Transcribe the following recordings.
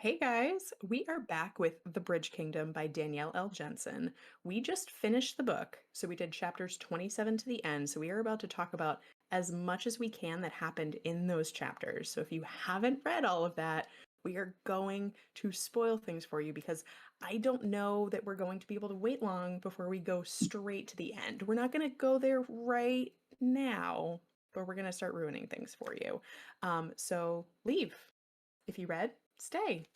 Hey guys, we are back with The Bridge Kingdom by Danielle L. Jensen. We just finished the book, so we did chapters 27 to the end. So we are about to talk about as much as we can that happened in those chapters. So if you haven't read all of that, we are going to spoil things for you because I don't know that we're going to be able to wait long before we go straight to the end. We're not going to go there right now, but we're going to start ruining things for you. So leave. If you read, stay.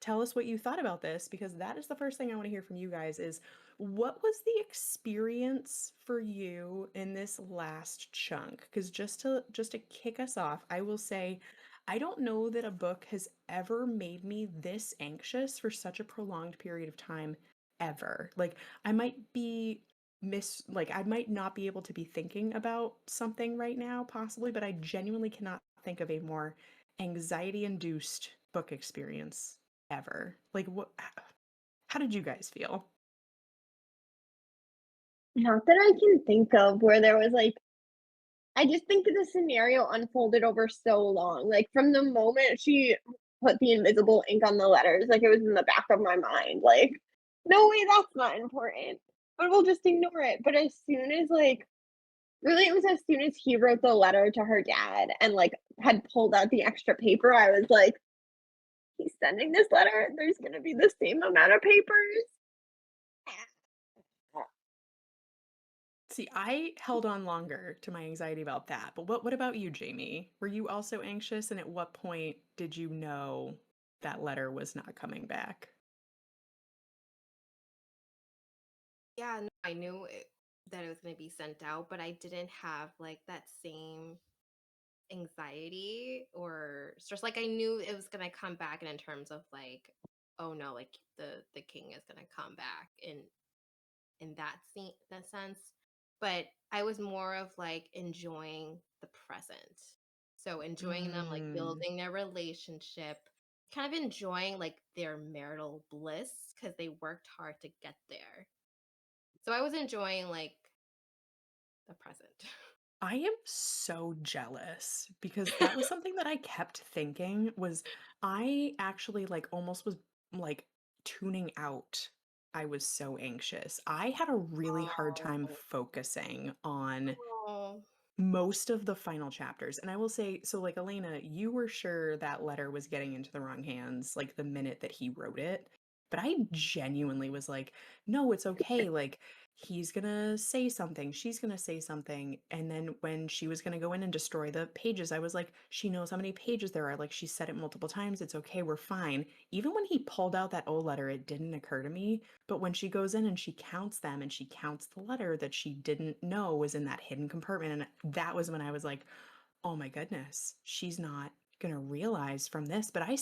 Tell us what you thought about this because that is the first thing I want to hear from you guys is what was the experience for you in this last chunk? Because just to kick us off, I will say I don't know that a book has ever made me this anxious for such a prolonged period of time ever. Like I might be I might not be able to be thinking about something right now possibly, but I genuinely cannot think of a more anxiety induced book experience ever. Like what how did you guys feel? Not that I can think of where there was I just think the scenario unfolded over so long. Like from the moment she put the invisible ink on the letters, like it was in the back of my mind. Like, no way, that's not important. But we'll just ignore it. But as soon as really it was as soon as he wrote the letter to her dad and had pulled out the extra paper, I was like, he's sending this letter. There's gonna be the same amount of papers. See, I held on longer to my anxiety about that. But what about you, Jamie? Were you also anxious and at what point did you know that letter was not coming back? Yeah, no, I knew that it was going to be sent out, but I didn't have that same anxiety or stress. Like I knew it was going to come back, and in terms of oh no, like the king is going to come back in that sense. But I was more of enjoying the present. So enjoying them, like Mm. building their relationship, kind of enjoying their marital bliss because they worked hard to get there. So I was enjoying the present. I am so jealous because that was something that I kept thinking was I actually like almost was like tuning out. I was so anxious. I had a really hard time Oh. focusing on Oh. most of the final chapters. And I will say, so like Elena, you were sure that letter was getting into the wrong hands like the minute that he wrote it. But I genuinely was like, no, it's okay. Like, he's gonna say something, she's gonna say something. And then when she was gonna go in and destroy the pages, I was like, she knows how many pages there are. Like, she said it multiple times. It's okay. We're fine. Even when he pulled out that O letter, it didn't occur to me. But when she goes in and she counts them and she counts the letter that she didn't know was in that hidden compartment, and that was when I was like, oh my goodness, she's not gonna realize from this. But I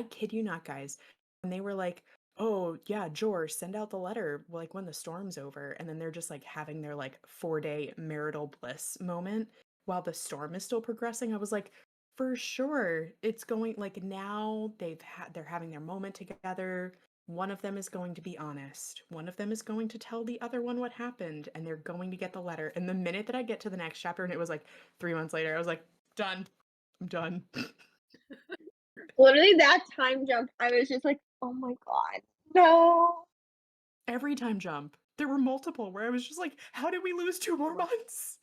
kid you not, guys, when they were like, oh yeah, George, send out the letter like when the storm's over, and then they're just like having their like 4 day marital bliss moment while the storm is still progressing, I was like, for sure it's going like now they're having their moment together. One of them is going to be honest. One of them is going to tell the other one what happened, and they're going to get the letter. And the minute that I get to the next chapter, and it was like 3 months later, I was like, done. I'm done. Literally that time jump, I was just like, "Oh my god, no." Every time jump. There were multiple where I was just like, how did we lose 2 more months?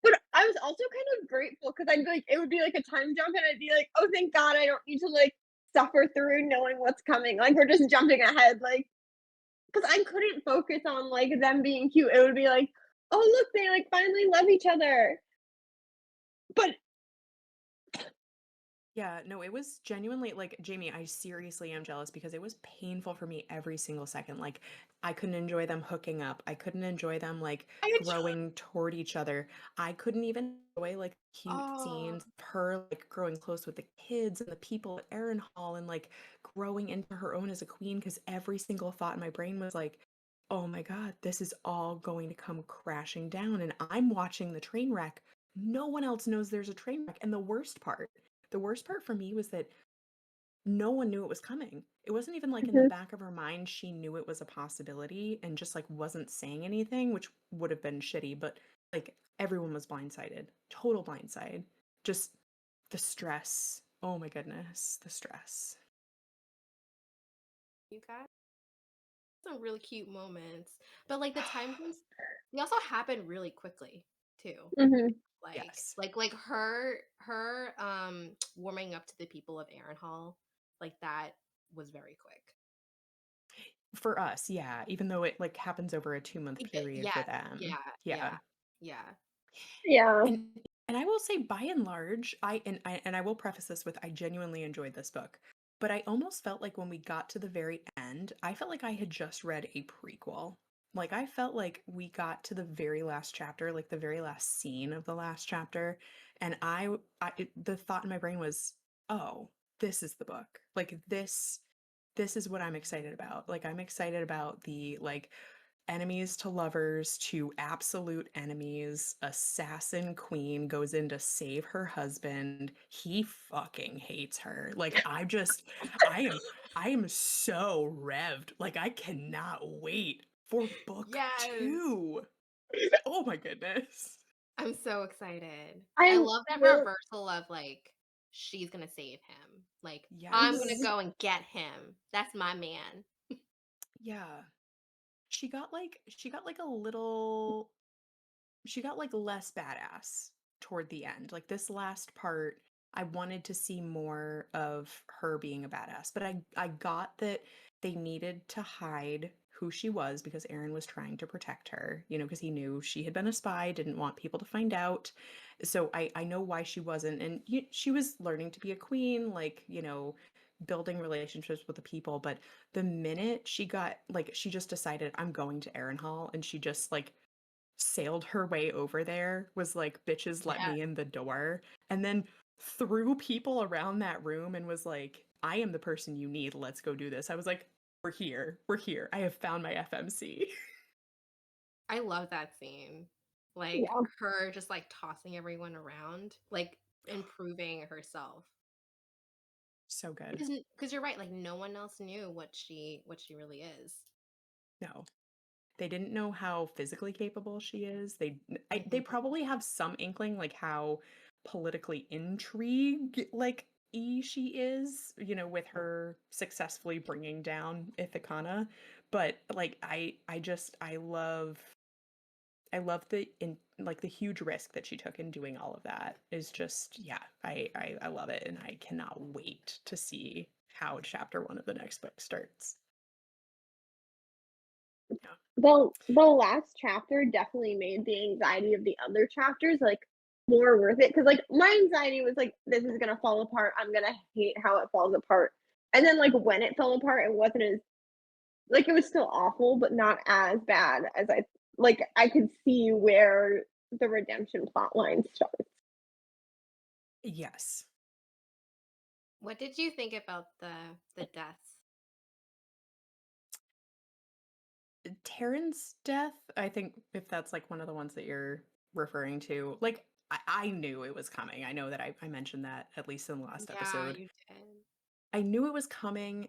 But I was also kind of grateful because 'cause I'd be like it would be like a time jump, and I'd be like, "Oh, thank god I don't need to, suffer through knowing what's coming." Like, we're just jumping ahead, because I couldn't focus on, them being cute. It would be like, "Oh, look, they, finally love each other." But Yeah, no, it was genuinely like, Jamie, I seriously am jealous because it was painful for me every single second. Like, I couldn't enjoy them hooking up. I couldn't enjoy them like I had growing toward each other. I couldn't even enjoy like cute Oh. scenes of her like growing close with the kids and the people at Erin Hall and like growing into her own as a queen because every single thought in my brain was like, oh my God, this is all going to come crashing down. And I'm watching the train wreck. No one else knows there's a train wreck. And the worst part for me was that no one knew it was coming. It wasn't even like in the mhm. back of her mind she knew it was a possibility and just like wasn't saying anything, which would have been shitty, but like everyone was blindsided. Total blindside. Just the stress. Oh my goodness, the stress. You got some really cute moments, but like the time jumps, they also happen really quickly too. Mhm. Yes. Like her warming up to the people of Hall, like that was very quick. For us, yeah, even though it like happens over a 2-month period for Yes, them. yeah, Yeah. yeah, yeah. Yeah. And and I will say by and large, I will preface this with I genuinely enjoyed this book. But I almost felt like when we got to the very end, I felt like I had just read a prequel. Like I felt like we got to the very last chapter, like the very last scene of the last chapter, and the thought in my brain was, "Oh, this is the book. Like this is what I'm excited about. Like I'm excited about the like enemies to lovers to absolute enemies. Assassin queen goes in to save her husband. He fucking hates her. Like I am I am so revved. Like I cannot wait for book Yes. 2. Oh my goodness. I'm so excited. I I'm love that real reversal of like she's gonna save him. Like I'm gonna Yes. Mhm. go and get him. That's my man. Yeah. She got like a little she got like less badass toward the end. Like this last part, I wanted to see more of her being a badass, but I got that they needed to hide who she was because Aaron was trying to protect her, you know, because he knew she had been a spy, didn't want people to find out. So I know why she wasn't, and she was learning to be a queen, like you know, building relationships with the people. But the minute she got like, she just decided I'm going to Aaron Hall, and she just like sailed her way over there, was like, bitches, let Yeah. me in the door, and then threw people around that room and was like, I am the person you need. Let's go do this. I was like, we're here. We're here. I have found my FMC. I love that scene. Like Yeah. her just like tossing everyone around, like improving herself. So good. Because you're right, like no one else knew what she really is. No. They didn't know how physically capable she is. They Mhm. probably have some inkling like how politically intrigued like she is, you know, with her successfully bringing down Ithacana. But like I love the in like the huge risk that she took in doing all of that is just yeah, I love it and I cannot wait to see how chapter 1 of the next book starts. Yeah. The last chapter definitely made the anxiety of the other chapters, like, more worth it. Cause like, my anxiety was like, "This is gonna fall apart, I'm gonna hate how it falls apart." And then, like, when it fell apart, it wasn't as like, it was still awful, but not as bad as I could see where the redemption plot line starts. Yes. What did you think about the deaths? Taryn's death, I think if that's like one of the ones that you're referring to, like I knew it was coming. I know that I mentioned that at least in the last Yeah, episode. you did. I knew it was coming,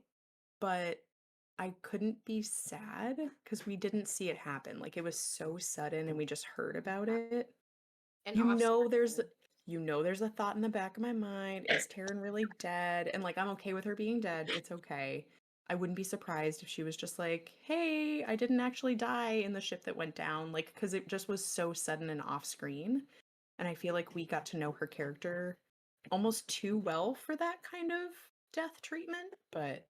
but I couldn't be sad because we didn't see it happen. Like it was so sudden and we just heard about it. And You off know there's screen. you know there's a thought in the back of my mind, is Taryn really dead? And like I'm okay with her being dead. It's okay. I wouldn't be surprised if she was just like, "Hey, I didn't actually die in the ship that went down." Like cuz it just was so sudden and off screen. And I feel like we got to know her character almost too well for that kind of death treatment, but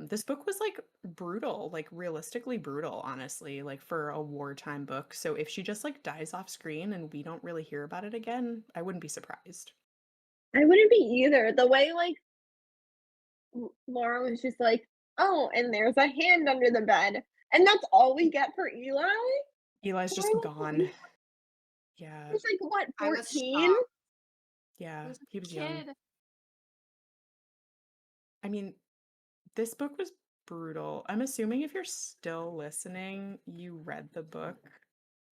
this book was like brutal, like realistically brutal, honestly, like for a wartime book. So if she just like dies off screen and we don't really hear about it again, I wouldn't be surprised. I wouldn't be either. The way, like, Laura was just like, "Oh, and there's a hand under the bed." And that's all we get for Eli? Eli's Why just was gone. he Mm. Yeah. he's like, what, I was 14? shocked. He Yeah. was He a was young. kid. I mean, this book was brutal. I'm assuming if you're still listening, you read the book,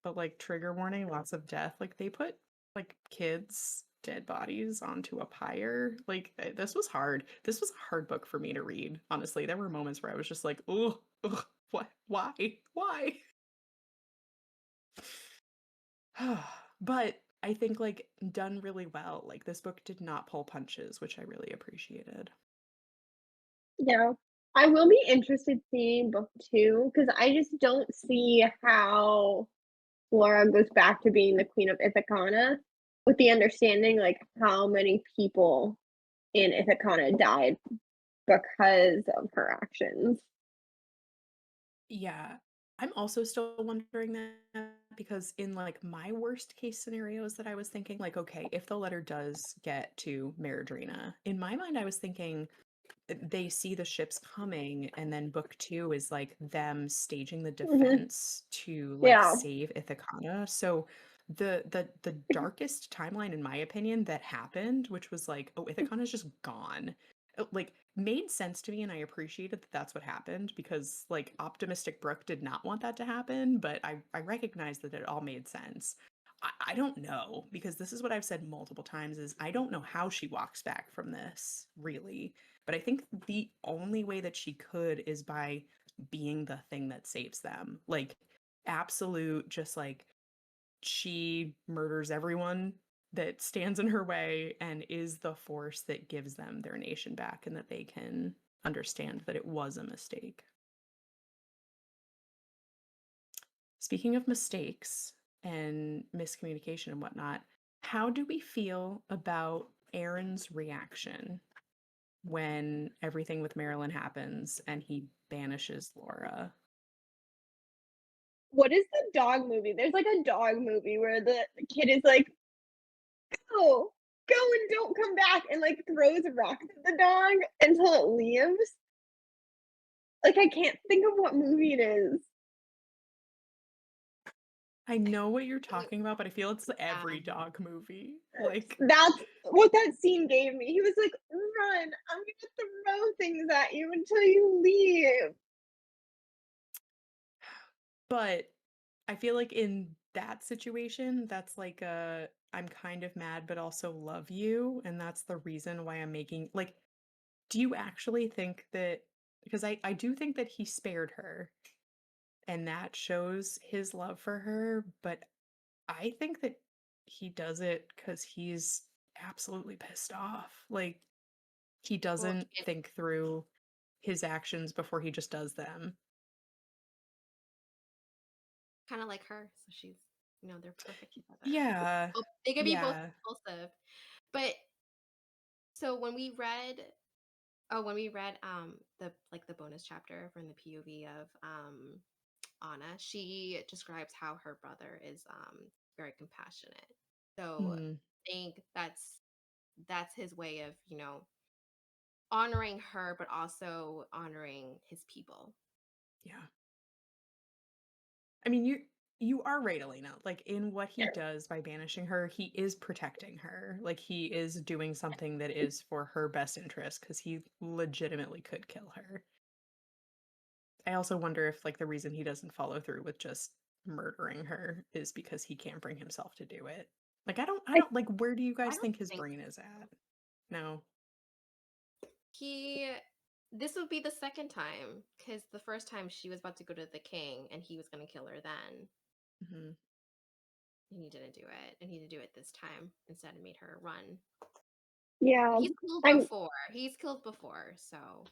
but like trigger warning, lots of death. Like they put like kids' dead bodies onto a pyre. Like this was hard. This was a hard book for me to read. Honestly, there were moments where I was just like, oh, what? Why? Why? But I think like done really well. Like this book did not pull punches, which I really appreciated. Yeah. I will be interested seeing book 2 because I just don't see how Laura goes back to being the queen of Ithaca with the understanding, like, how many people in Ithaca died because of her actions. Yeah. I'm also still wondering that because in like my worst case scenarios that I was thinking, like, okay, if the letter does get to Maradrina, in my mind, I was thinking they see the ships coming, and then book two is like them staging the Mhm. defense to like Yeah. save Ithaca. So the darkest timeline, in my opinion, that happened, which was like, oh, Ithaca is just gone. Like made sense to me, and I appreciated that that's what happened because like optimistic Brooke did not want that to happen, but I recognize that it all made sense. I don't know because this is what I've said multiple times is I don't know how she walks back from this really, but I think the only way that she could is by being the thing that saves them. Like absolute just like she murders everyone that stands in her way and is the force that gives them their nation back and that they can understand that it was a mistake. Speaking of mistakes and miscommunication and whatnot, how do we feel about Aaron's reaction when everything with Marilyn happens and he banishes Laura? What is the dog movie? There's, like, a dog movie where the kid is like, "Go, go and don't come back," and, like, throws rocks at the dog until it leaves. Like, I can't think of what movie it is. I know what you're talking about, but I feel it's every Um, dog movie. Like, That's what that scene gave me. He was like, "Run, I'm gonna throw things at you until you leave." but I feel like in that situation, that's like a I'm kind of mad, but also love you. And that's the reason why I'm making like, do you actually think that because I do think that he spared her and that shows his love for her, but I think that he does it because he's absolutely pissed off. Like, he well, doesn't it's think through his actions before he just does them. kind of like her, so she's, they're perfect together. Yeah. Well, they could be both Yeah. impulsive, but so when we read the bonus chapter from the POV of Anna, she describes how her brother is very compassionate. So Mhm. I think that's his way of, honoring her, but also honoring his people. Yeah. I mean, you are right, Elena. Like in what he does by banishing her, he is protecting her. Like he is doing something that is for her best interest because he legitimately could kill her. I also wonder if like the reason he doesn't follow through with just murdering her is because he can't bring himself to do it. Like I I don't like where do you I guys don't think his think brain is at? No. he. This would be the second time because the first time she was about to go to the king and he was going to kill her then, Mhm. and he didn't do it, and he did do it this time instead and made her run. yeah, He's killed I'm before. He's killed before, so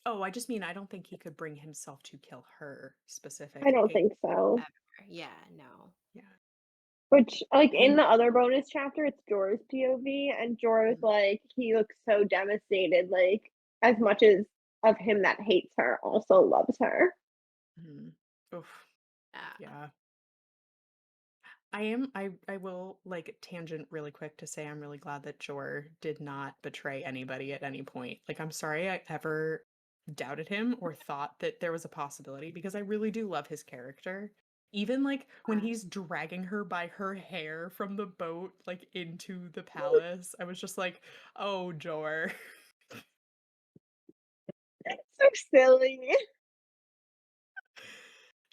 Oh, I just mean I don't think he could bring himself to kill her I don't specifically. think so. ever. Yeah, no. Yeah. Which, like, I in think the other bonus chapter, it's Jorah's POV, and Jorah's mm, like, he looks so devastated, like, as much as of him that hates her also loves her. mhm. Oof. Yeah. Yeah. I will like tangent really quick to say I'm really glad that Jor did not betray anybody at any point. Like I'm sorry I ever doubted him or thought that there was a possibility because I really do love his character. Even like when he's dragging her by her hair from the boat like into the palace, I was just like, "Oh, Jor." So silly.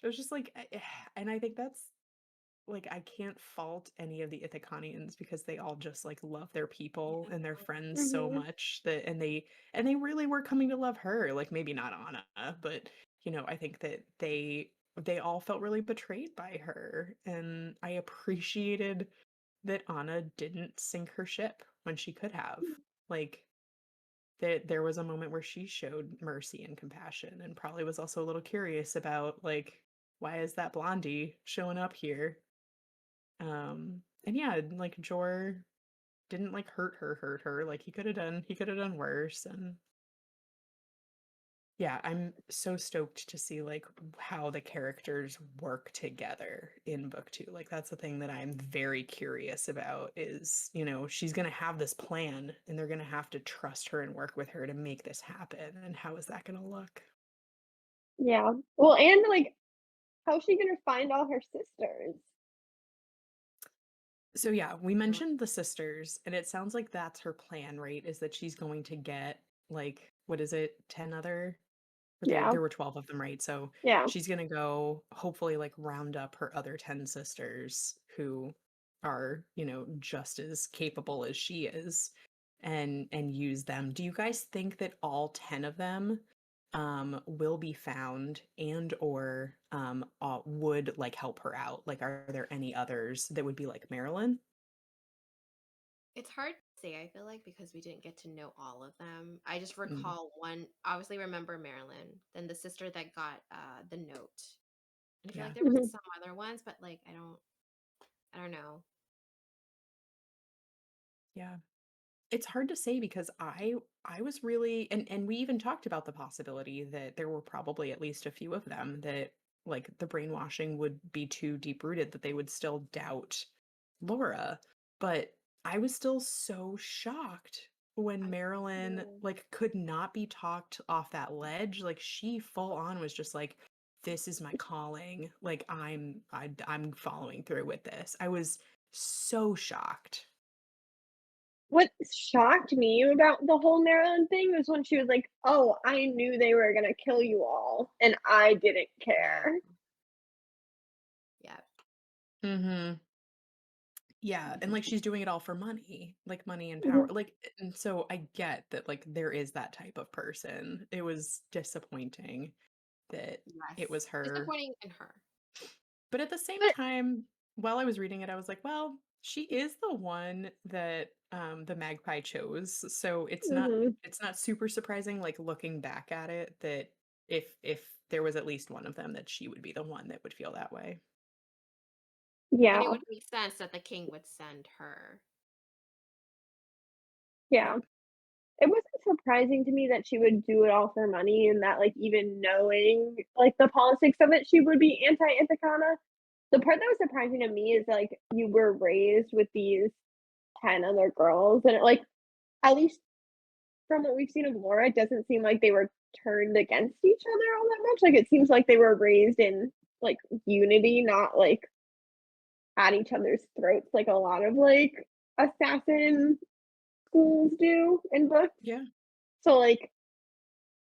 It was just like and I think that's like I can't fault any of the Ithacanians because they all just like love their people and their friends so Mhm. much that and they really were coming to love her. Like maybe not Anna, but I think that they all felt really betrayed by her and I appreciated that Anna didn't sink her ship when she could have. Like, there was a moment where she showed mercy and compassion and probably was also a little curious about, like, why is that blondie showing up here? And yeah, like, Jor didn't, like, hurt her, like, he could have done worse, and yeah, I'm so stoked to see, like, how the characters work together in book 2. Like, that's the thing that I'm very curious about is, she's gonna have this plan, and they're gonna have to trust her and work with her to make this happen, and how is that gonna look? Yeah. Well, and, like, how's she gonna find all her sisters? So, yeah, we Mm, mentioned the sisters, and it sounds like that's her plan, right? Is that she's going to get, like, what is it, 10 other. Or Yeah. there were 12 of them, right? So Yeah. she's gonna go hopefully like round up her other 10 sisters who are, just as capable as she is and use them. Do you guys think that all 10 of them will be found and or would like help her out? Like are there any others that would be like Marilyn? it's hard to say, I feel like, because we didn't get to know all of them. I just Mm, recall one, obviously remember Marilyn, then the sister that got the note. And I feel yeah. like there was Mhm. some other ones, but like I don't know. Yeah. It's hard to say because I was really and we even talked about the possibility that there were probably at least a few of them that like the brainwashing would be too deep rooted that they would still doubt Laura. But I was still so shocked when I Marilyn know. like could not be talked off that ledge. Like she full on was just like this is my calling. Like I'm following through with this. I was so shocked. What shocked me about the whole Maryland thing was when she was like, "Oh, I knew they were gonna kill you all, and I didn't Yeah. care." Yeah. Mhm. Yeah, and, like, she's doing it all for money, like, money and power, Mhm. like, and so I get that, like, there is that type of person. It was disappointing that it Yes. was her, Disappointing in her. but at the same But time, while I was reading it, I was like, "Well, she is the one that, the magpie chose," so mhm. it's not super surprising, like, looking back at it that if there was at least one of them, that she would be the one that would feel that way. And it Yeah, would make sense that the king would send her. yeah. Yep. It wasn't surprising to me that she would do it all for money and that, like, even knowing, like, the politics of it, she would be anti-Ithaca. The part that was surprising to me is, like, you were raised with these 10 other girls, and like, at least from what we've seen of Laura, it doesn't seem like they were turned against each other all that much, like, it seems like they were raised in, like, unity, not, like, at each other's throats like a lot of, like, assassin schools do in books. Yeah. So, like,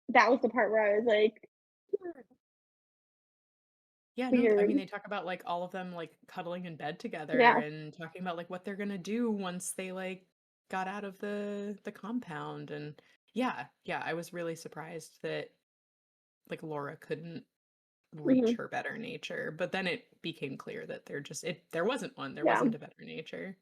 that was the part where I was like, "Hmm, Yeah, no, I weird." mean, they talk about, like, all of them, like, cuddling in bed together Yeah, and talking about, like, what they're gonna do once they, like, got out of the compound, and yeah, I was really surprised that, like, Laura couldn't reach mhm, her better nature, but then it became clear that there wasn't one, there yeah, wasn't a better nature.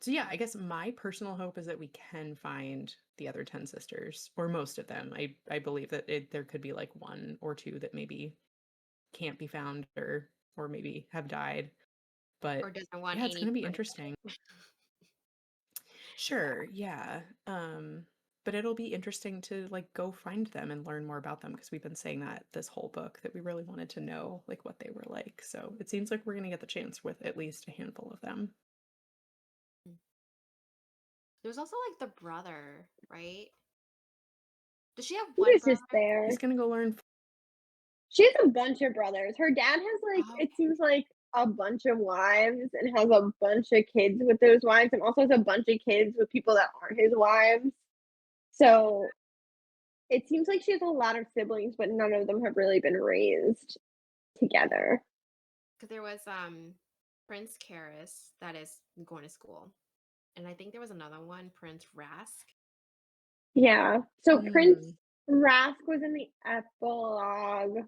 So yeah, I guess my personal hope is that we can find the other 10 sisters, or most of them. I believe that there could be, like, 1 or 2 that maybe can't be found or maybe have died. Or But doesn't want yeah, it's any gonna be part of interesting. it. Sure, Yeah. yeah. But it'll be interesting to like go find them and learn more about them because we've been saying that this whole book that we really wanted to know like what they were like. So it seems like we're gonna get the chance with at least a handful of them. There's also like the brother, right? Does she have he one was brother? just there. He's gonna go learn. She has a bunch of brothers. Her dad has, like, Oh, it seems like a bunch of wives and has a bunch of kids with those wives and also has a bunch of kids with people that aren't his wives. So, it seems like she has a lot of siblings, but none of them have really been raised together. because there was Prince Karis that is going to school. And I think there was another one, Prince Rask. Yeah. So Prince Mm, Rask was in the epilogue.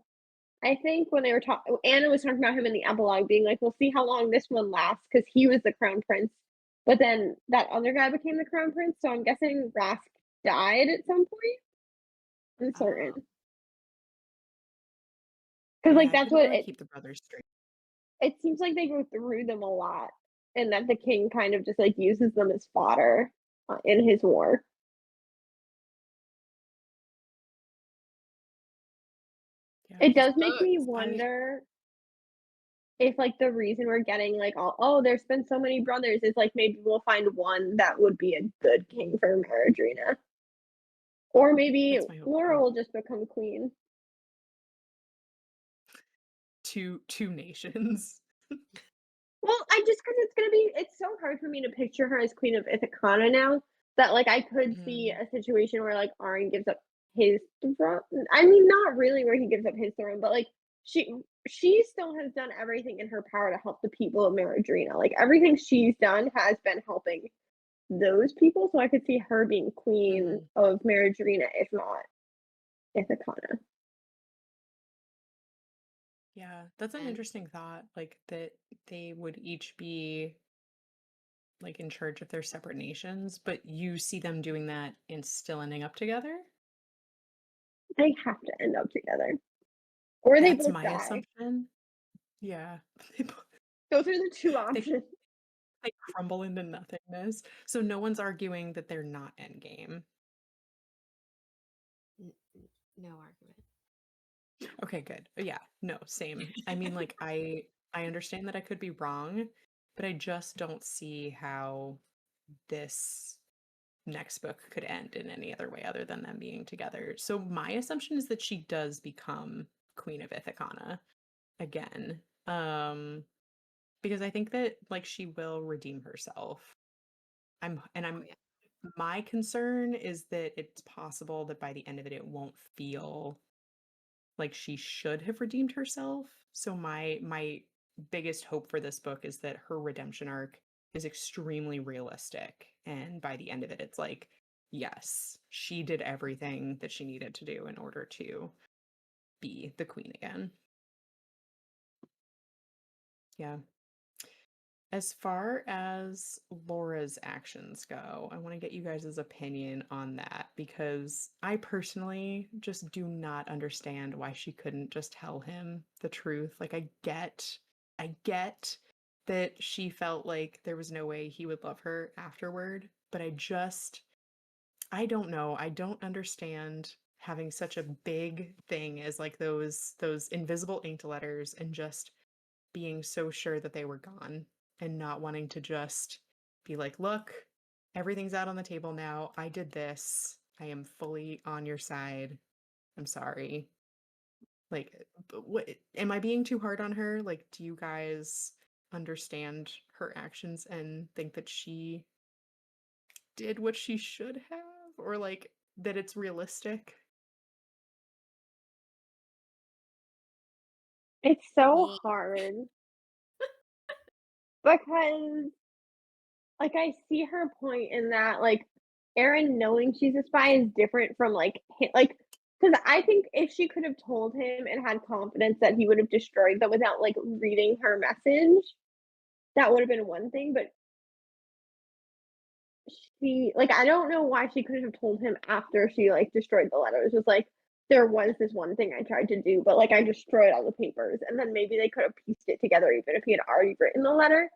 I think when they were talking, Anna was talking about him in the epilogue being like, "We'll see how long this one lasts," because he was the crown prince, but then that other guy became the crown prince, so I'm guessing Rask died at some point? I'm Oh, certain, because yeah, like, I that's couldn't what really keep the brothers straight. it seems like they go through them a lot, and that the king kind of just, like, uses them as fodder, in his war. Yeah, It because does make me I wonder if, like, the reason we're getting, like, all, "Oh, there's been so many brothers," is, like, maybe we'll find one that would be a good king for Marriage. Or maybe that's my hope Laura too. will just become queen. Two nations. Well, I just because it's so hard for me to picture her as queen of Ithaca now that, like, I could see Mm, a situation where, like, Arryn gives up his throne. I mean, not really where he gives up his throne, but, like, she she still has done everything in her power to help the people of Marriage. Like, everything she's done has been helping those people, so I could see her being queen mhm. of Marriage, if not Ithaca. Yeah, that's an And interesting thought, like that they would each be like in charge of their separate nations, but you see them doing that and still ending up together? They have to end up together, or they That's both my die. assumption. Yeah. They Those are the 2 they options. they crumble into nothingness. So no one's arguing that they're not endgame. no argument. Okay, good. Yeah, no, same. I mean, like I understand that I could be wrong, but I just don't see how this next book could end in any other way other than them being together. So my assumption is that she does become Queen of Ithaca again. Because I think that like she will redeem herself. Oh I'm yeah. my concern is that it's possible that by the end of it it won't feel like she should have redeemed herself. So my biggest hope for this book is that her redemption arc is extremely realistic and by the end of it it's like yes, she did everything that she needed to do in order to be the queen again. Yeah. As far as Laura's actions go, I want to get you guys' opinion on that because I personally just do not understand why she couldn't just tell him the truth. Like I get that she felt like there was no way he would love her afterward, but I don't know. I don't understand having such a big thing as like those invisible inked letters and just being so sure that they were gone and not wanting to just be like, look, everything's out on the table now. I did this. I am fully on your side. I'm sorry. Like, what am I being too hard on her? Like, do you guys understand her actions and think that she did what she should have or like that it's realistic? It's so Me. hard because, like, I see her point in that, like, Erin knowing she's a spy is different from, like, because I think if she could have told him and had confidence that he would have destroyed them without, like, reading her message, that would have been one thing, but I don't know why she couldn't have told him after she, like, destroyed the letters. It's like, "There was this one thing I tried to do, but, like, I destroyed all the papers," and then maybe they could have pieced it together even if he had already written the letter.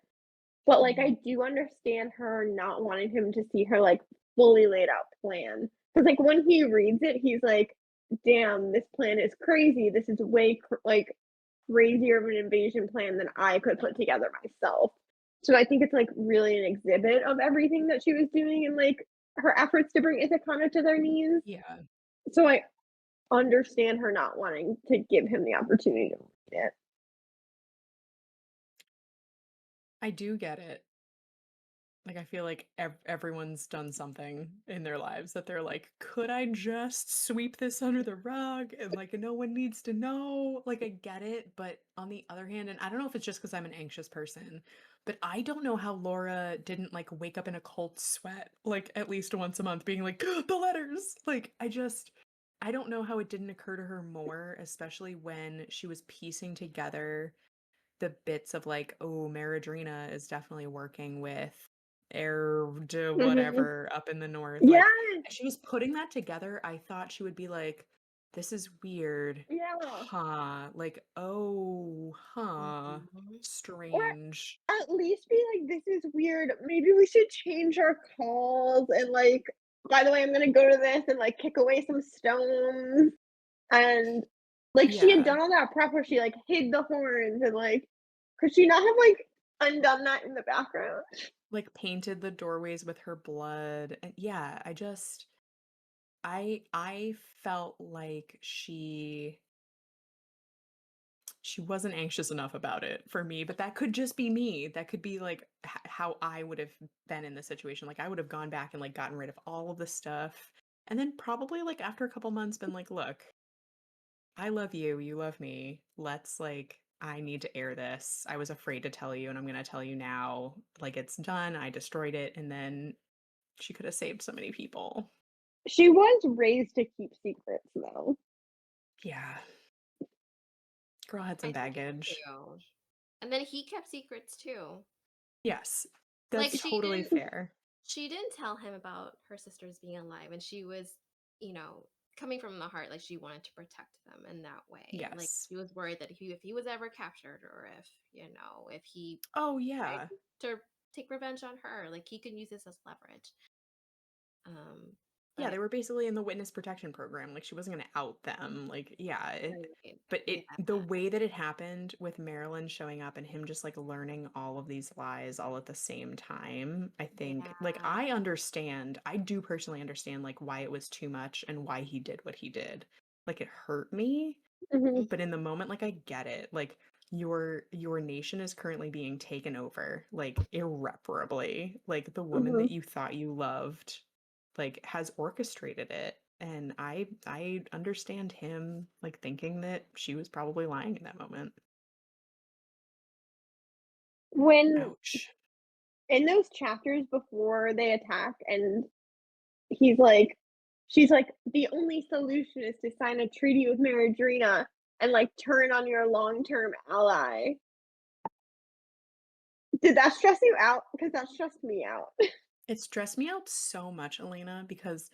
But, like, I Mhm. do understand her not wanting him to see her, like, fully laid out plan. Because like, when he reads it, he's like, "Damn, this plan is crazy. This is way crazier of an invasion plan than I could put together myself." So I think it's, like, really an exhibit of everything that she was doing and, like, her efforts to bring Ithaca to their knees. Yeah, So I understand her not wanting to give him the opportunity to read it. I do get it. Like, I feel like everyone's done something in their lives that they're like, could I just sweep this under the rug and like no one needs to know? Like, I get it, but on the other hand, and I don't know if it's just because I'm an anxious person, but I don't know how Laura didn't like wake up in a cold sweat like at least once a month, being like, the letters. Like, I don't know how it didn't occur to her more, especially when she was piecing together the bits of like, oh, Maradrina is definitely working with air Mhm. whatever up in the north. Like, Yes. as she was putting that together, I thought she would be like, this is weird. Yeah. Huh. Like, oh, huh. Mhm. Or Strange. at least be like, "This is weird. Maybe we should change our calls and, like, by the way, I'm gonna go to this and, like, kick away some stones." And, like, she had Yeah. done all that prep where she, like, hid the horns and, like, could she not have, like, undone that in the background? Like painted the doorways with her blood. And yeah, I felt like she wasn't anxious enough about it for me, but that could just be me. That could be like how I would have been in the situation. Like I would have gone back and like gotten rid of all of the stuff and then probably like after a couple months been like, "Look, I love you, you love me. Let's like I need to air this. I was afraid to tell you and I'm going to tell you now. Like it's done. I destroyed it." And then she could have saved so many people. She was raised to keep secrets, though. Yeah. Girl had some I think baggage. so. And then he kept secrets too. Yes. Like That's totally fair. she didn't tell him about her sisters being alive, and she was, you know, coming from the heart, like she wanted to protect them in that way. Like Yes. she was worried that if he was ever captured, or if, if he Oh, tried yeah. to take revenge on her, like he could use this as leverage. Yeah, they But were basically in the witness protection program. Like she wasn't going to out them. Like, yeah, right, but yeah, the way that it happened with Marilyn showing up and him just like learning all of these lies all at the same time, I think like yeah, I understand. I do personally understand like why it was too much and why he did what he did. Like it hurt me, Mhm, but in mhm, the moment like I get it. Like your nation is currently being taken over like irreparably. Like the woman mhm. that you thought you loved like has orchestrated it, and I understand him like thinking that she was probably lying in that moment. When Ouch. in those chapters before they attack and he's like she's like, "The only solution is to sign a treaty with Maradrina and, like, turn on your long-term ally." Did that stress you out? Because that stressed me out. It stressed me out so much, Elena, because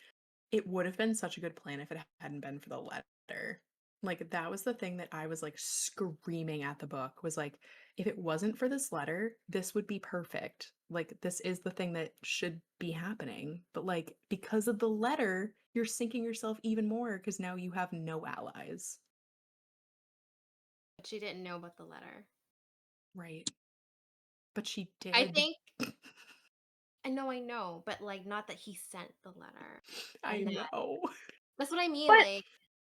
it would have been such a good plan if it hadn't been for the letter. Like that was the thing that I was like screaming at the book was like if it wasn't for this letter, this would be perfect. Like this is the thing that should be happening. But like because of the letter, you're sinking yourself even more because now you have no allies. but she didn't know about the letter. Right. But she I did. think I know, but like not that he sent the letter, I and know. that's what I mean. But Like,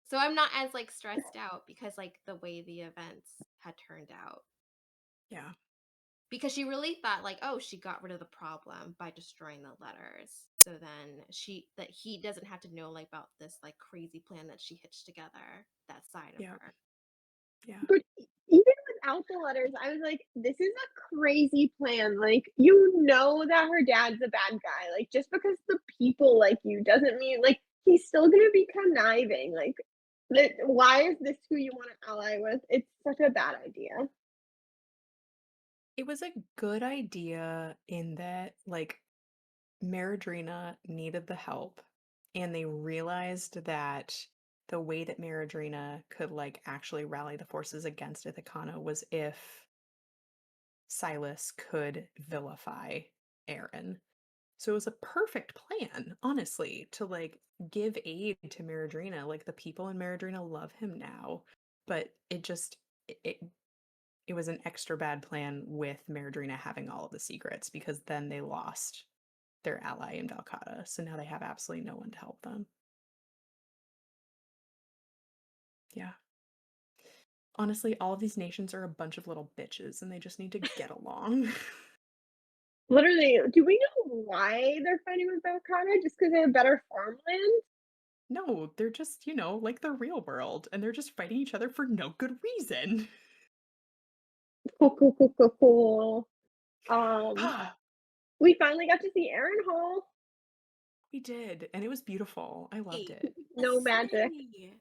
so I'm not as like stressed out because like the way the events had turned out. Yeah. Because she really thought like, oh, she got rid of the problem by destroying the letters. So then that he doesn't have to know like about this like crazy plan that she hitched together, that side of Yeah. her. Yeah. but even without the letters, I was like, "This is a crazy plan." Like, you know that her dad's a bad guy. Like, just because the people like you doesn't mean like he's still gonna be conniving. Like, why is this who you want to ally with? It's such a bad idea. It was a good idea in that like Maradrina needed the help, and they realized that the way that Maradrina could like actually rally the forces against Ithacana was if Silas could vilify Aaron. So it was a perfect plan, honestly, to like give aid to Maradrina. Like the people in Maradrina love him now, but it it was an extra bad plan with Maradrina having all of the secrets because then they lost their ally in Valcata. So now they have absolutely no one to help them. Yeah. Honestly, all of these nations are a bunch of little bitches and they just need to get along. Literally, do we know why they're fighting with Belcana? Just because they have better farmland? No, they're just, like the real world and they're just fighting each other for no good reason. Cool, cool, cool, cool, cool. Um, we finally got to see Aaron Hall. We did, and it was beautiful. I loved Hey, it. the No magic, city.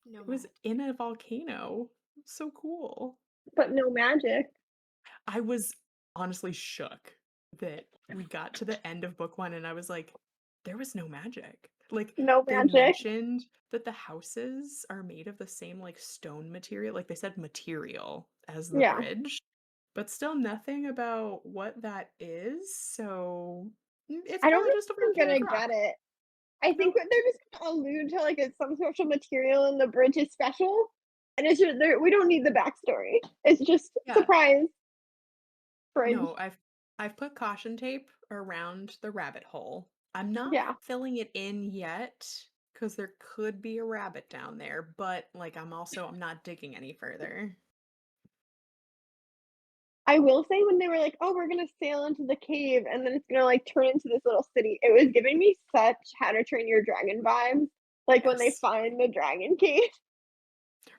No It was match. in a volcano. So cool. but no magic. I was honestly shook that we got to the end of book 1 and I was like, there was no magic. Like, No they magic. mentioned that the houses are made of the same, like, stone material. Like, they said material as the Yeah. bridge, but still nothing about what that is. So it's I don't probably think just a we're volcanic gonna get rock. it. I think Nope. what they're just gonna allude to, like, it's some social material and the bridge is special, and it's just there we don't need the backstory. It's just Yeah. surprise bridge. No, I've put caution tape around the rabbit hole. I'm not Yeah. filling it in yet because there could be a rabbit down there, but like I'm not digging any further. I will say when they were like, "Oh, we're gonna sail into the cave, and then it's gonna, like, turn into this little city," it was giving me such How to Train Your Dragon vibes, like, when they Yes. find the dragon cave.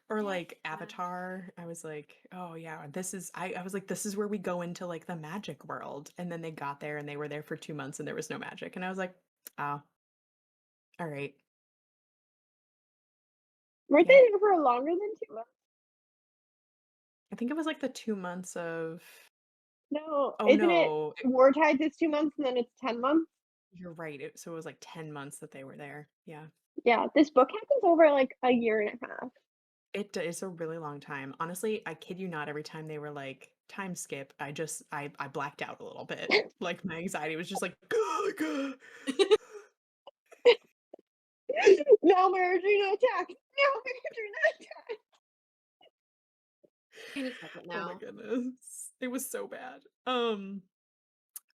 Or Yes. like Avatar. I was like, oh yeah, I was like, this is where we go into like the magic world. And then they got there and they were there for 2 months and there was no magic. And I was like, oh, all right. Weren't Yep. they there for longer than 2 months? I think it was like the 2 months of No, oh isn't it no, War Tides is 2 months and then it's 10 months? you're right. So it was like 10 months that they were there. Yeah. Yeah, this book happens over, like, a year and a half. Is a really long time. Honestly, I kid you not, every time they were like, "Time skip," I blacked out a little bit. Like, my anxiety was just like, "Gah, gah." Now my Arjuna attack! Now my Arjuna attack! Any second Oh my now. goodness. It was so bad.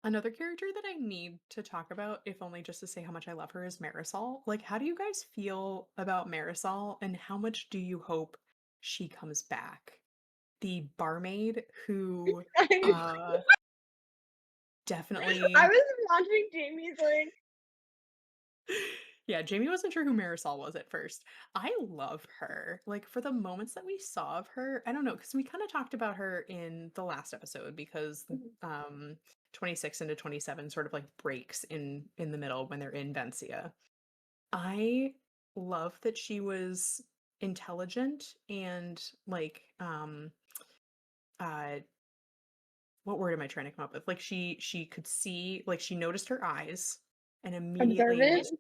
Another character that I need to talk about, if only just to say how much I love her, is Marisol. Like, how do you guys feel about Marisol, and how much do you hope she comes back? The barmaid who, uh, I definitely was watching Jamie's, like Yeah, Jamie wasn't sure who Marisol was at first. I love her. Like for the moments that we saw of her, I don't know, because we kind of talked about her in the last episode because um 26 into 27 sort of like breaks in the middle when they're in Vencia. I love that she was intelligent and like uh what word am I trying to come up with? Like she could see, like she noticed her eyes and immediately was observant.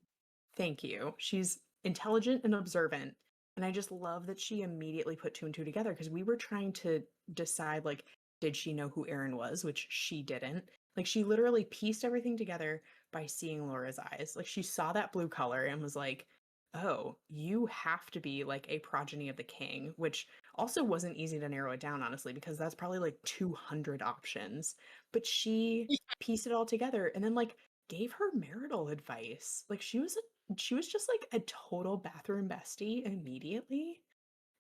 thank you. She's intelligent and observant. And I just love that she immediately put two and two together because we were trying to decide like, did she know who Aaron was? Which she didn't. Like, she literally pieced everything together by seeing Laura's eyes. Like, she saw that blue color and was like, oh, you have to be like a progeny of the king, which also wasn't easy to narrow it down, honestly, because that's probably like 200 options. But she pieced it all together and then like gave her marital advice. Like she was just like a total bathroom bestie immediately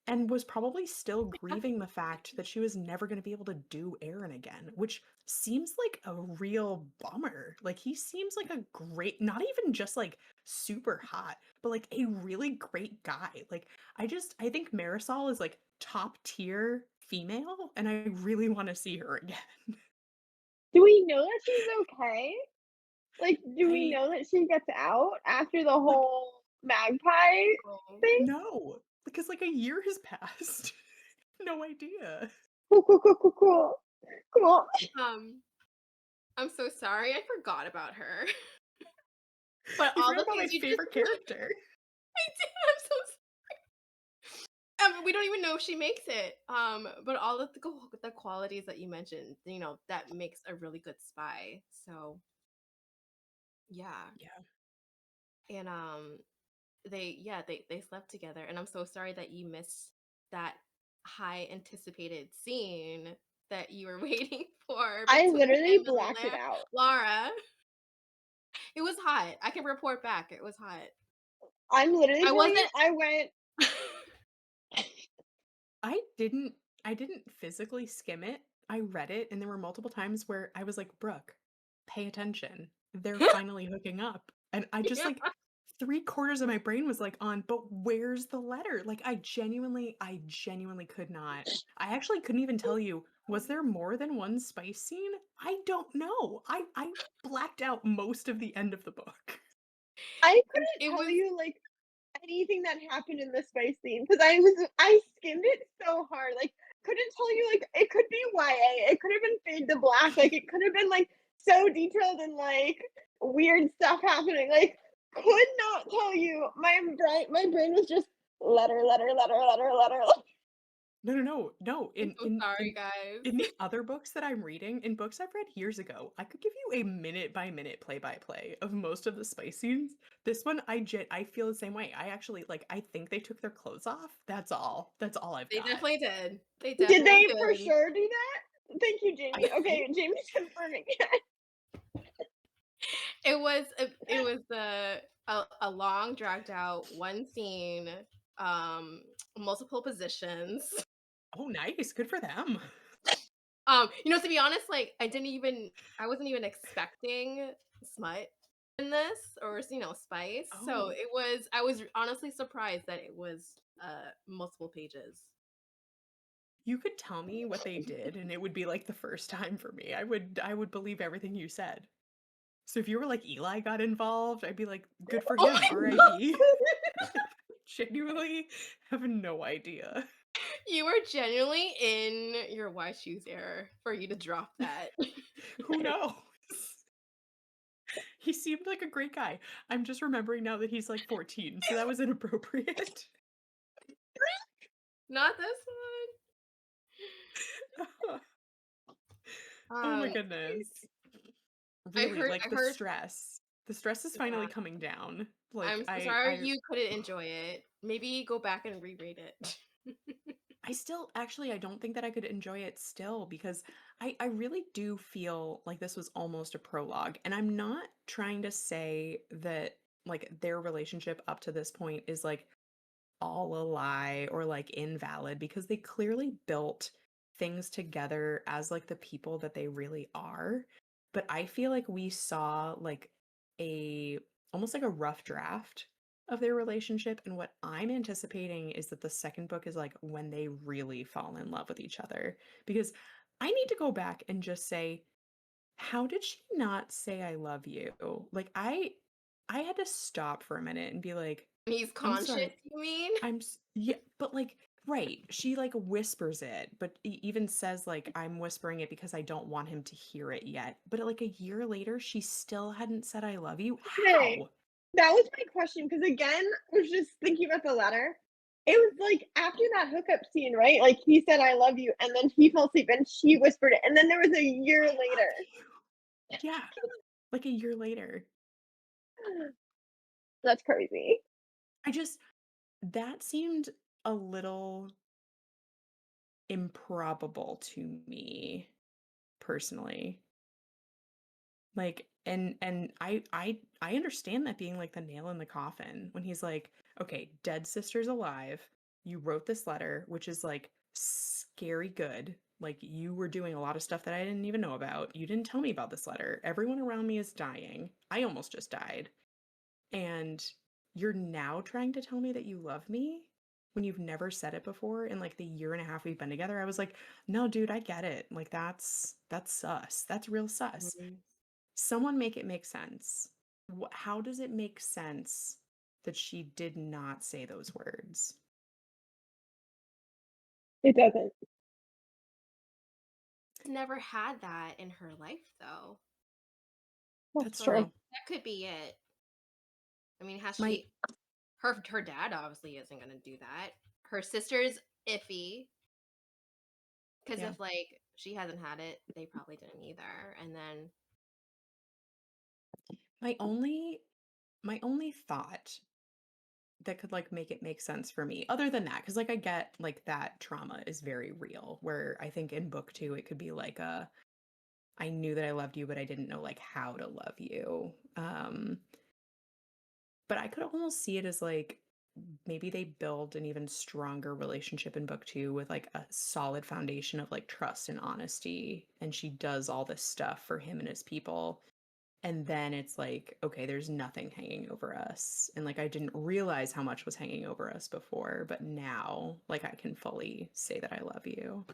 and was probably still grieving the fact that she was never going to be able to do Aaron again, which seems like a real bummer. Like he seems like a great, not even just like super hot, but like a really great guy. Like I think Marisol is like top tier female and I really want to see her again. Do we know that she's okay? Like, do we I know that she gets out after the like whole magpie Oh. thing? no, because like a year has passed. No idea. Cool, cool, cool, cool, cool. Cool. Um, I'm so sorry. I forgot about her. But You all forgot the about my things you just favorite character. I did. I'm so we don't even know if she makes it. But all of the qualities that you mentioned, that makes a really good spy. So yeah, Yeah. and they slept together, and I'm so sorry that you missed that high anticipated scene that you were waiting for I between literally him and blacked it out. Laura. It was hot. I can report back. It was hot. I'm literally I telling wasn't. you, I went I didn't I didn't physically skim it. I read it and there were multiple times where I was like, "Brooke, pay attention. They're finally hooking up." And I just Yeah. like 3/4 of my brain was like on, "But where's the letter?" Like I genuinely could not. I actually couldn't even tell you, was there more than one spice scene? I don't know. I blacked out most of the end of the book. I And couldn't it tell was you, like, anything that happened in the spice scene because I skimmed it so hard, like, couldn't tell you, like, it could be YA, it could have been Fade to Black, like, it could have been, like, so detailed and, like, weird stuff happening, like, could not tell you. My brain was just letter, letter, letter, letter, letter. No, no, no, no. I'm so sorry, guys. In the other books that I'm reading, in books I've read years ago, I could give you a minute by minute play by play of most of the spice scenes. This one, I feel the same way. I actually like. I think they took their clothes off. That's all. That's all I've They got. definitely did. They Did definitely they for did. sure do that? Thank you, I Jamie. think. Okay, Jamie's confirming. It was a long dragged out one scene, um, multiple positions. Oh, nice. Good for them. To be honest, like I wasn't even expecting smut in this or spice. So Oh, I was honestly surprised that it was multiple pages. you could tell me what they did, and it would be like the first time for me. I would believe everything you said. So if you were like Eli got involved, I'd be like, good for Oh him. my R.I.P. Genuinely have no idea. You were genuinely in your wide shoes era for you to drop that. Who knows? He seemed like a great guy. I'm just remembering now that he's like 14, so that was inappropriate. Not this one. Oh my goodness. I Really, heard like I heard the stress is finally yeah. coming down. Like I'm so sorry you couldn't enjoy it. Maybe go back and reread it. I still actually I don't think that I could enjoy it still because I really do feel like this was almost a prologue. And I'm not trying to say that like their relationship up to this point is like all a lie or like invalid because they clearly built things together as like the people that they really are. But I feel like we saw like a almost like a rough draft of their relationship. And what I'm anticipating is that the second book is like when they really fall in love with each other. Because I need to go back and just say, how did she not say I love you? Like I had to stop for a minute and be like, He's I'm conscious, sorry. you mean? Yeah, but like, right. She like whispers it, but even says like, I'm whispering it because I don't want him to hear it yet. But like a year later, she still hadn't said I love you. Okay, How? that was my question because again, I was just thinking about the letter. It was like after that hookup scene, right? Like he said, "I love you," and then he fell asleep, and she whispered it, and then there was a year I love later. you. Yeah, like a year later. That's crazy. I just, that seemed a little improbable to me personally. Like, and I understand that being like the nail in the coffin when he's like, okay, dead sister's alive. You wrote this letter, which is like scary good. Like you were doing a lot of stuff that I didn't even know about. You didn't tell me about this letter. Everyone around me is dying. I almost just died. And you're now trying to tell me that you love me when you've never said it before in like the year and a half we've been together. I was like, no, dude, I get it. Like that's sus. That's real sus. Mhm. Someone make it make sense. How does it make sense that she did not say those words? It doesn't. Never had that in her life though. That's That's So like true. true. that could be it. I mean, has My she her dad obviously isn't gonna do that. Her sister's iffy because yeah. if like she hasn't had it, they probably didn't either. And then My only my only thought that could like make it make sense for me other than that cuz like I get like that trauma is very real where I think in book 2 it could be like a I knew that I loved you but I didn't know like how to love you. But I could almost see it as like maybe they build an even stronger relationship in book 2 with like a solid foundation of like trust and honesty and she does all this stuff for him and his people and then it's like okay there's nothing hanging over us and like I didn't realize how much was hanging over us before but now like I can fully say that I love you.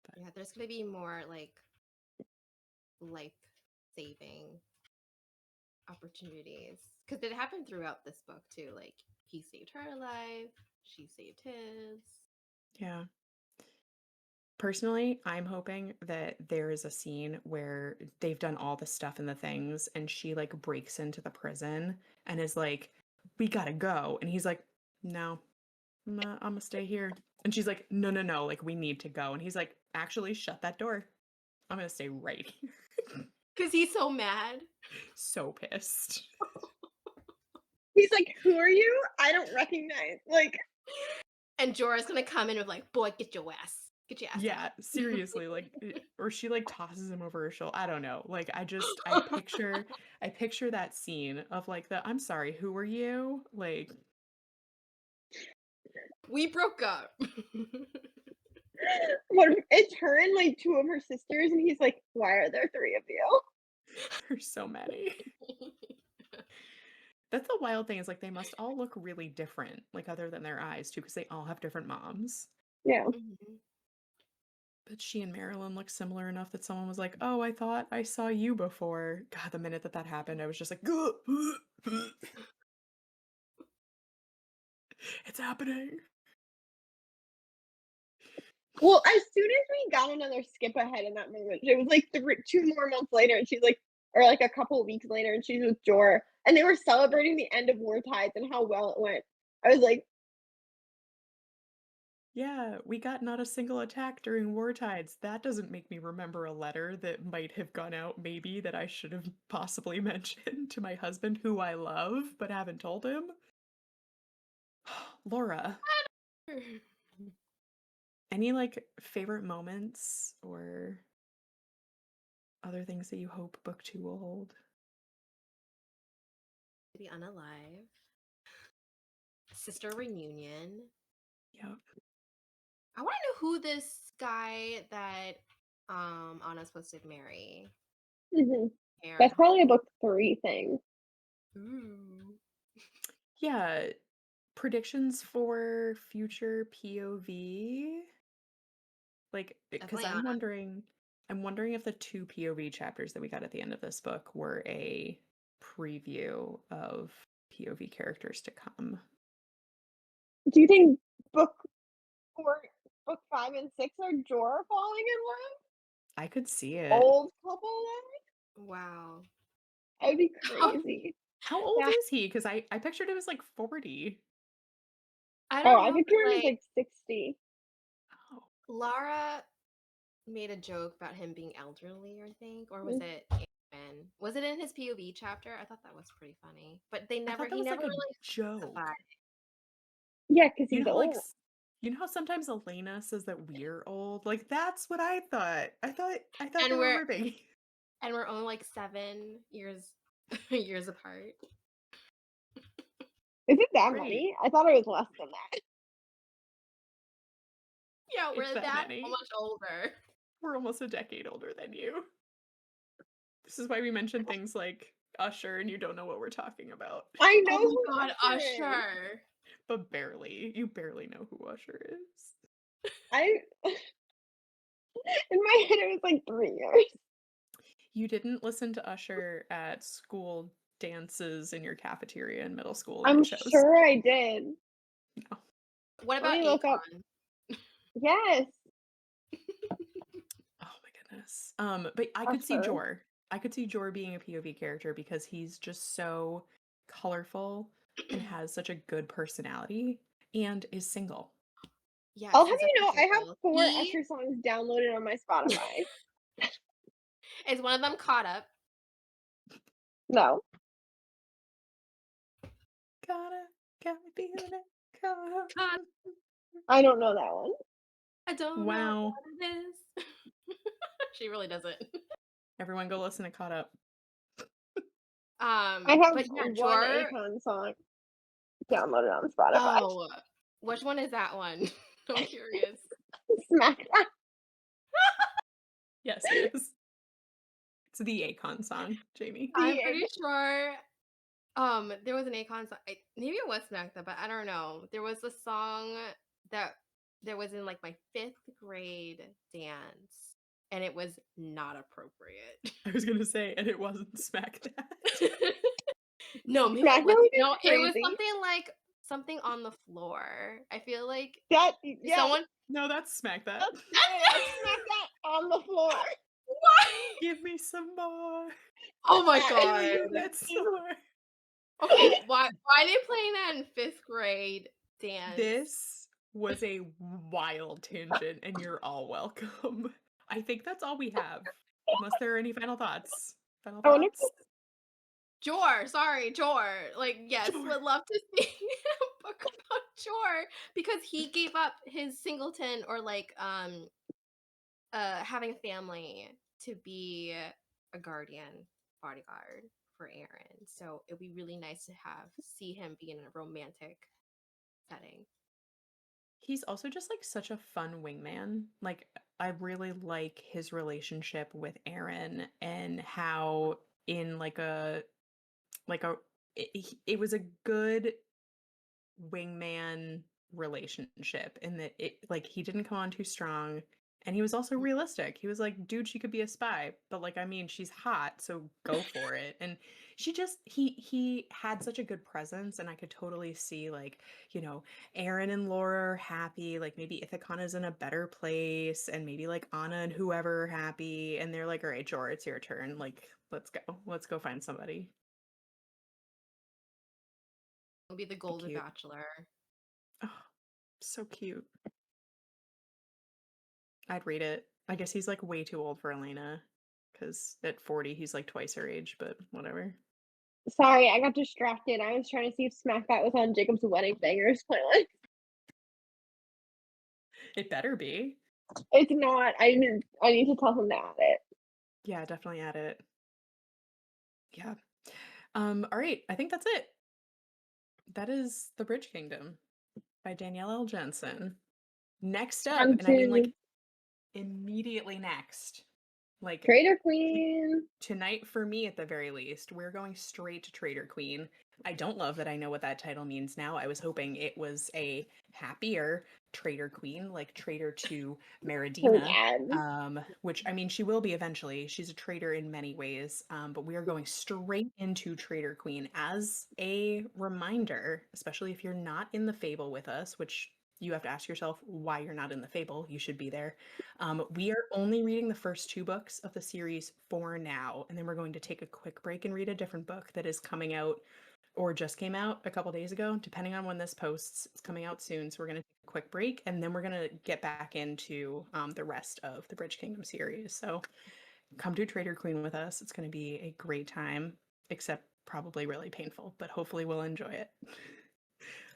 But yeah, there's gonna be more like life saving opportunities because it happened throughout this book too. Like he saved her life, she saved his. Yeah. Personally, I'm hoping that there is a scene where they've done all the stuff and the things, and she like breaks into the prison and is like, "We gotta go," and he's like, "No, I'm gonna stay here," and she's like, "No, no, no, like we need to go," and he's like, "Actually, shut that door. I'm gonna stay right here." Because he's so mad. So pissed. He's like, "Who are you? I don't recognize." Like, And Jorah's gonna come in with like, boy, get your ass. Get your ass Yeah, out. seriously, like or she like tosses him over her shoulder. I don't know. Like I picture that scene of like the I'm sorry, who are you? Like We broke up. what if it's her and like two of her sisters, and he's like, "Why are there three of you?" there's so many. That's the wild thing is like they must all look really different, like other than their eyes too, because they all have different moms. Yeah. Mhm. But she and Marilyn look similar enough that someone was like, "Oh, I thought I saw you before." God, the minute that happened, I was just like, "It's happening." Well, as soon as we got another skip ahead in that moment, it was like 2 more months later, and she's like, or like a couple of weeks later, and she's with Jor, and they were celebrating the end of War Tides and how well it went. I was like, Yeah, we got not a single attack during war tides. That doesn't make me remember a letter that might have gone out, maybe that I should have possibly mentioned to my husband, who I love, but haven't told him. Laura, any like favorite moments or other things that you hope book two will hold? To be unalive. Sister reunion. Yep. I want to know who this guy that Anna's supposed to marry. mhm. Aaron. That's probably a book 3 thing. Ooh. Yeah, predictions for future POV? Like, because Definitely Anna. I'm wondering if the two POV chapters that we got at the end of this book were a preview of POV characters to come. Do you think book 4, book 5 and 6 are Jor falling in love? I could see it. Old couple love? Wow. That would be crazy. How old Yeah. is he? Because I pictured it was like 40. I Oh, don't I know, picture but him as like like 60. Oh, Lara made a joke about him being elderly, I think, or was Mm. it Aaron? Was it in his POV chapter? I thought that was pretty funny, but I thought that he was never like a really joke. specified. Yeah, because You he's know how old. you know how sometimes Elena says that we're old? Like that's what I thought. I thought they And were ribbing. we're only like 7 years years apart. Is it that Right. many? I thought it was less than that. Yeah, It's we're that that many. much older. We're almost a decade older than you. This is why we mention things like Usher and you don't know what we're talking about. I know Oh my who god, Usher is. Usher. But barely. You barely know who Usher is. I in my head it was like 3 years. You didn't listen to Usher at school dances in your cafeteria in middle school when it I'm shows. sure I did. No. What Let about me look up. Akon? Yes, Oh my goodness. But I could see Usher. Jor. I could see Jor being a POV character because he's just so colorful and has such a good personality and is single. Yes, I'll have he's you know, definitely I have single. 4 He Usher songs downloaded on my Spotify. is one of them caught up. No. Got me feeling it. Caught God, I don't know that one. I don't know Wow. what it is. She really doesn't. Everyone go listen to Caught Up. I have But yeah, one Jor. Akon song downloaded on Spotify. Oh, which one is that one? I'm curious. Smack that. Yes, it is. It's the Akon song, Jamie. I'm The pretty sure. There was an Akon song. Maybe it was Smack That, but I don't know. There was a song that there was in like my 5th grade dance, and it was not appropriate. I was gonna say, and it wasn't Smack That. No, maybe it SmackDown was was no, it was crazy. something like something on the floor. I feel like That yeah, someone No, that's smack that. that's SmackDown on the floor. Why? Give me some more. Oh my That is god. Give it some more. Okay, why are they playing that in 5th grade dance? This was a wild tangent, and you're all welcome. I think that's all we have. Unless there are any final thoughts. Final I wonder if thoughts? Jor, sorry, Jor. Like, yes, Sure. would love to see a book about Jor because he gave up his singleton or like having a family to be a guardian bodyguard for Aaron. So it'd be really nice to see him be in a romantic setting. He's also just like such a fun wingman. Like I really like his relationship with Aaron and how in like a it was a good wingman relationship in that it like he didn't come on too strong and he was also realistic. He was like, dude, she could be a spy, but like I mean, she's hot, so go for it. And she just he had such a good presence and I could totally see like, you know, Aaron and Laura are happy, like maybe Ithacon is in a better place and maybe like Anna and whoever are happy and they're like, all right, Jor, it's your turn. Like, let's go. Let's go find somebody. It'll be the Be Golden cute. Bachelor. Oh, so cute. I'd read it. I guess he's like way too old for Elena because at 40 he's like twice her age, but whatever. Sorry, I got distracted. I was trying to see if Smack That was on Jacob's Wedding Bangers playlist. It better be. It's not. I need to tell him to add it. Yeah, definitely add it. Yeah. All right, I think that's it. That is The Bridge Kingdom by Danielle L. Jensen. Next up, On and I mean like to immediately next, like Trader Queen. tonight for me at the very least, we're going straight to Trader Queen. I don't love that I know what that title means now. I was hoping it was a happier Trader Queen, like traitor to So Meridina, bad. which I mean she will be eventually. She's a traitor in many ways, but we are going straight into Trader Queen as a reminder, especially if you're not in the Fable with us, which you have to ask yourself why you're not in the Fable. You should be there. We are only reading the first 2 books of the series for now, and then we're going to take a quick break and read a different book that is coming out or just came out a couple days ago, depending on when this posts. It's coming out soon, so we're going to take a quick break, and then we're going to get back into the rest of the Bridge Kingdom series. So come do Trader Queen with us. It's going to be a great time, except probably really painful, but hopefully we'll enjoy it.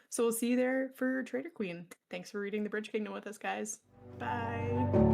So we'll see you there for Trader Queen. Thanks for reading the Bridge Kingdom with us, guys. Bye.